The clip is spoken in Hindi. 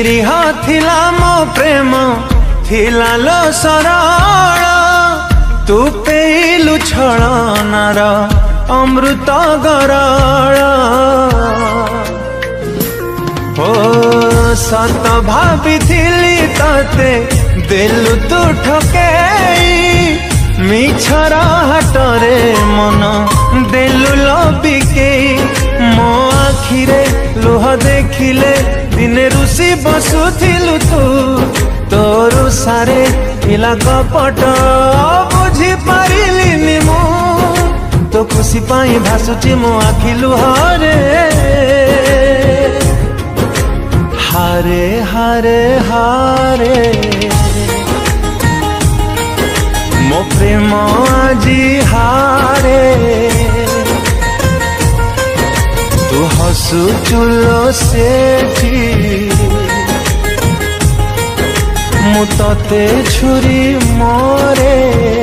निरीह थिला मो प्रेम थिला लो सरल तू पेलु छलनार अमृत गरल ओ सत भाविथिली तते देलु तू ठकेई मिछर हाटरे मन देलु लबिकेई मो आखिरे लुह देखिले दिने रुसी बसुथिलु तू तोरु सारे इला कपट बुझी पारिलिनी मु तो खुशी पाई भासुची मो आखि लुहरे हारे हारे हारे मो प्रेम आजी हारे तू हसु चुलो सेठी मु तते छुरी मोरे।